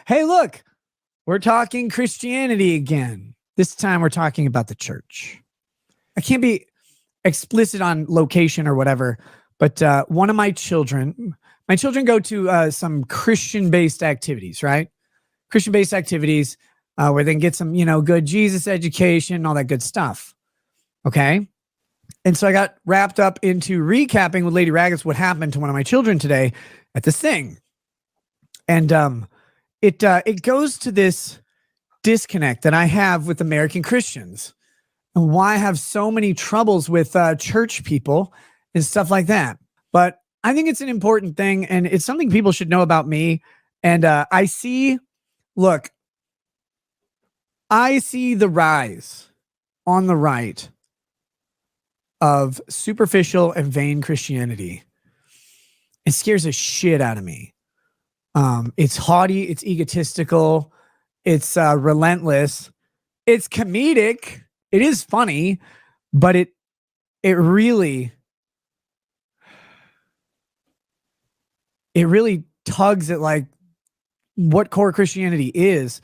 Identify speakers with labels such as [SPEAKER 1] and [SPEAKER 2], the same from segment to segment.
[SPEAKER 1] Hey, look, we're talking Christianity again. This time we're talking about the church. I can't be explicit on location or whatever, but one of my children go to some Christian-based activities, right? Christian-based activities where they can get some, good Jesus education, all that good stuff. Okay. And so I got wrapped up into recapping with Lady Raggets what happened to one of my children today at this thing. And it goes to this disconnect that I have with American Christians and why I have so many troubles with church people and stuff like that. But I think it's an important thing, and it's something people should know about me. And I see the rise on the right of superficial and vain Christianity. It scares the shit out of me. It's haughty, it's egotistical, it's relentless, it's comedic, it is funny, but it really tugs at like what core Christianity is.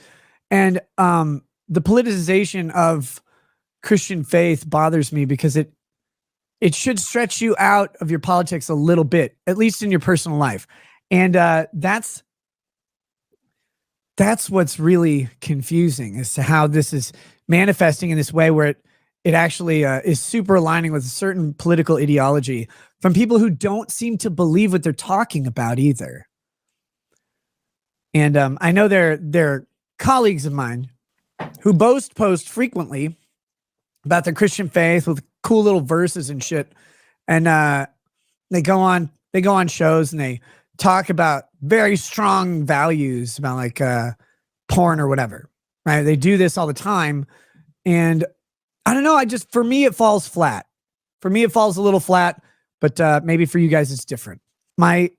[SPEAKER 1] And the politicization of Christian faith bothers me because it should stretch you out of your politics a little bit, at least in your personal life. And that's what's really confusing as to how this is manifesting in this way where it actually is super aligning with a certain political ideology from people who don't seem to believe what they're talking about either. And I know they're colleagues of mine who post frequently about their Christian faith with cool little verses and shit. And they go on shows and they talk about very strong values about like porn or whatever, right? They do this all the time. And I don't know, for me, it falls flat. For me, it falls a little flat, but maybe for you guys, it's different. As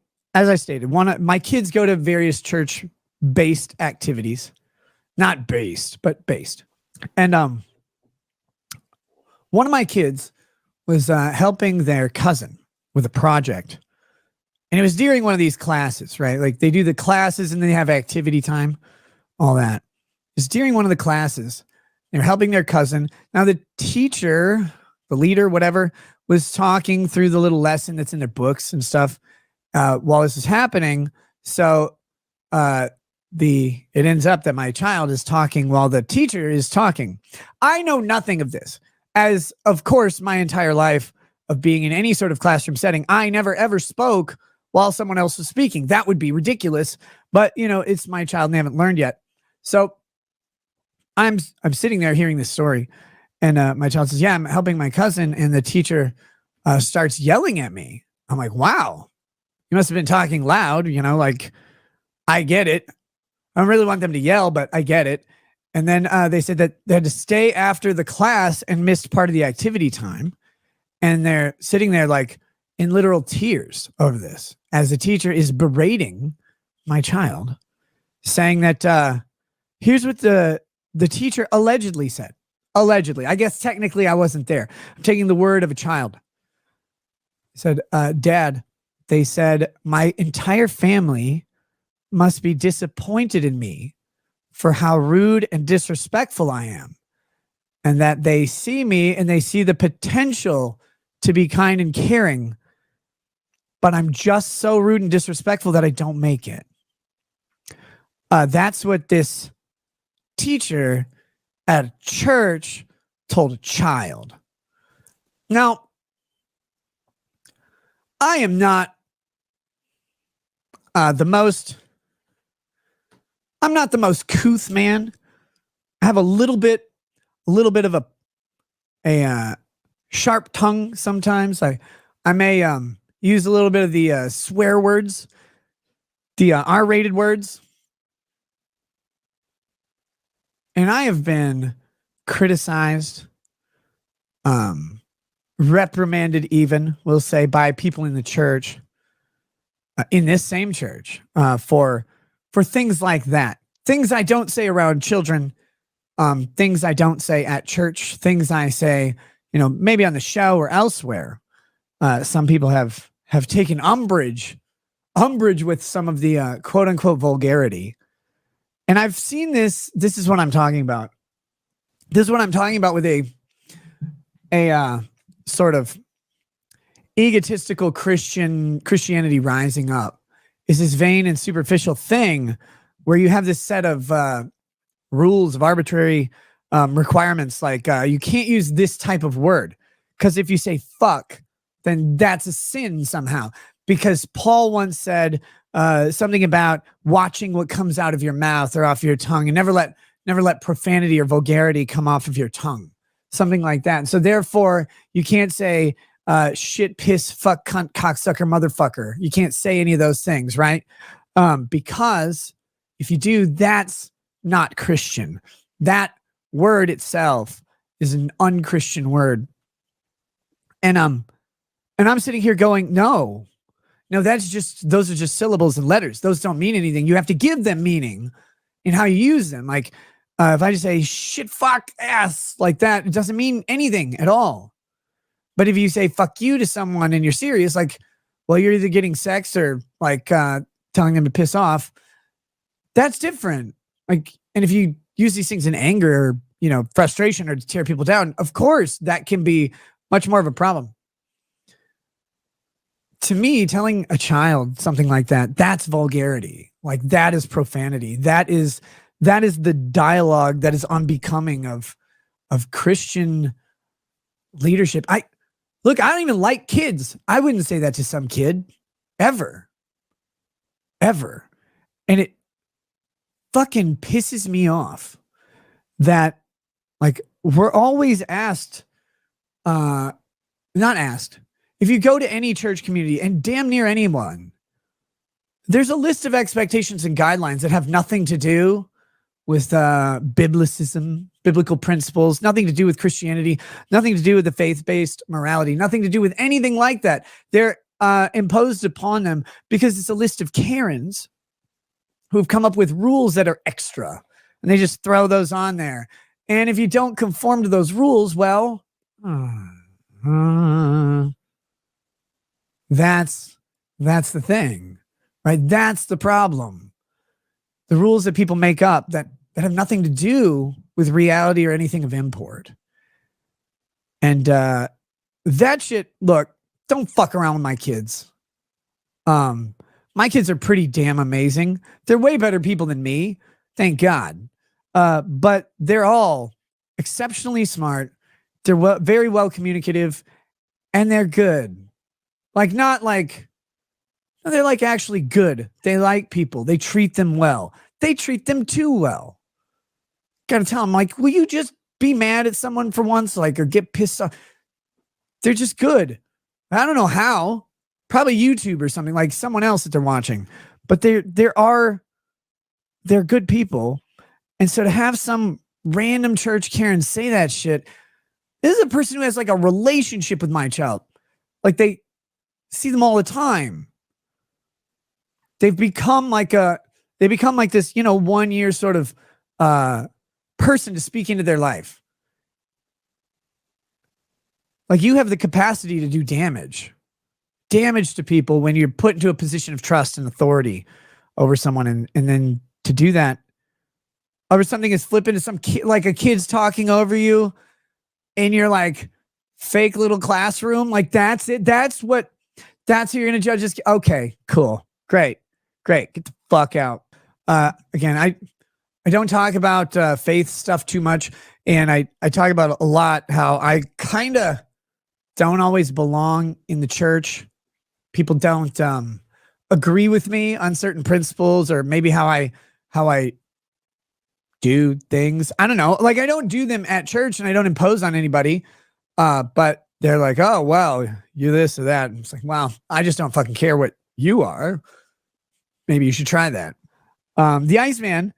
[SPEAKER 1] I stated, my kids go to various church-based activities. Not based, but based. And one of my kids was helping their cousin with a project. And it was during one of these classes, right? Like they do the classes and then they have activity time, all that. It's during one of the classes. They're helping their cousin. Now the teacher, the leader, whatever, was talking through the little lesson that's in their books and stuff while this is happening. So it ends up that my child is talking while the teacher is talking. I know nothing of this. As, of course, my entire life of being in any sort of classroom setting, I never ever spoke while someone else was speaking. That would be ridiculous. But, it's my child and they haven't learned yet. So I'm sitting there hearing this story. And my child says, yeah, I'm helping my cousin. And the teacher starts yelling at me. I'm like, wow, you must have been talking loud. Like, I get it. I don't really want them to yell, but I get it. And then they said that they had to stay after the class and missed part of the activity time. And they're sitting there like in literal tears over this as the teacher is berating my child, saying that here's what the teacher allegedly said. Allegedly. I guess technically I wasn't there. I'm taking the word of a child. He said, Dad, they said my entire family must be disappointed in me for how rude and disrespectful I am. And that they see me and they see the potential to be kind and caring, but I'm just so rude and disrespectful that I don't make it. That's what this teacher at a church told a child. Now, I am not the most couth man. I have a little bit of a sharp tongue sometimes. I may use a little bit of the swear words, the R-rated words. And I have been criticized, reprimanded even, we'll say, by people in the church, in this same church, for things like that. Things I don't say around children, things I don't say at church, things I say, maybe on the show or elsewhere. Some people have taken umbrage with some of the quote unquote vulgarity. And I've seen this. This is what I'm talking about. This is what I'm talking about with a sort of egotistical Christianity rising up, is this vain and superficial thing where you have this set of rules of arbitrary requirements, like you can't use this type of word, because if you say fuck, then that's a sin somehow. Because Paul once said something about watching what comes out of your mouth or off your tongue, and never let profanity or vulgarity come off of your tongue, something like that. And so therefore, you can't say shit, piss, fuck, cunt, cocksucker, motherfucker. You can't say any of those things, right? Because if you do, that's not Christian. That word itself is an unchristian word. And I'm sitting here going, no, those are just syllables and letters. Those don't mean anything. You have to give them meaning in how you use them. Like if I just say shit, fuck, ass, like that, it doesn't mean anything at all. But if you say fuck you to someone and you're serious, like, well, you're either getting sex or like telling them to piss off, that's different. Like, and if you use these things in anger or, frustration or to tear people down, of course, that can be much more of a problem. To me, telling a child something like that, that's vulgarity. Like, that is profanity. That is the dialogue that is unbecoming of Christian leadership. I don't even like kids. I wouldn't say that to some kid ever. And it fucking pisses me off that, like, we're always asked, not asked. If you go to any church community, and damn near anyone, there's a list of expectations and guidelines that have nothing to do with biblical principles, nothing to do with Christianity, nothing to do with the faith-based morality, nothing to do with anything like that. They're imposed upon them because it's a list of Karens who've come up with rules that are extra, and they just throw those on there. And if you don't conform to those rules, well, that's the thing, right? That's the problem. The rules that people make up that have nothing to do with reality or anything of import. And that shit, look, don't fuck around with my kids. My kids are pretty damn amazing. They're way better people than me, thank God. But they're all exceptionally smart. They're very well communicative, and they're good. Like, not like, they're like actually good. They like people. They treat them well. They treat them too well. Gotta tell them, like, will you just be mad at someone for once, like, or get pissed off? They're just good. I don't know how. Probably YouTube or something, like someone else that they're watching. But they're good people. And so to have some random church Karen say that shit, this is a person who has like a relationship with my child. Like, they see them all the time. They've become like this, 1 year sort of person to speak into their life. Like, you have the capacity to do damage to people when you're put into a position of trust and authority over someone. And then to do that over something as flippant as some kid, like a kid's talking over you in your like fake little classroom. Like, that's it. That's who you're going to judge this. Okay, cool. Great. Get the fuck out. Again, I don't talk about faith stuff too much. And I talk about a lot how I kind of don't always belong in the church. People don't agree with me on certain principles, or maybe how I do things. I don't know. Like, I don't do them at church, and I don't impose on anybody. But they're like, oh, well, you're this or that. And it's like, wow, I just don't fucking care what you are. Maybe you should try that. The Iceman,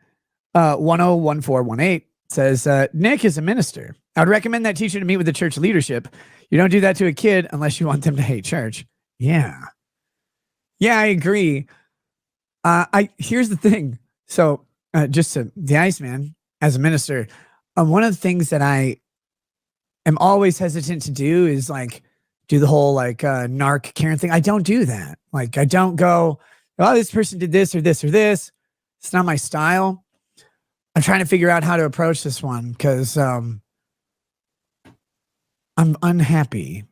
[SPEAKER 1] 101418 says, Nick is a minister. I would recommend that teacher to meet with the church leadership. You don't do that to a kid unless you want them to hate church. Yeah, I agree. Here's the thing. So the Iceman, as a minister, one of the things that I am always hesitant to do is like do the whole like narc Karen thing. I don't do that. Like, I don't go, oh, this person did this or this or this. It's not my style. I'm trying to figure out how to approach this one because I'm unhappy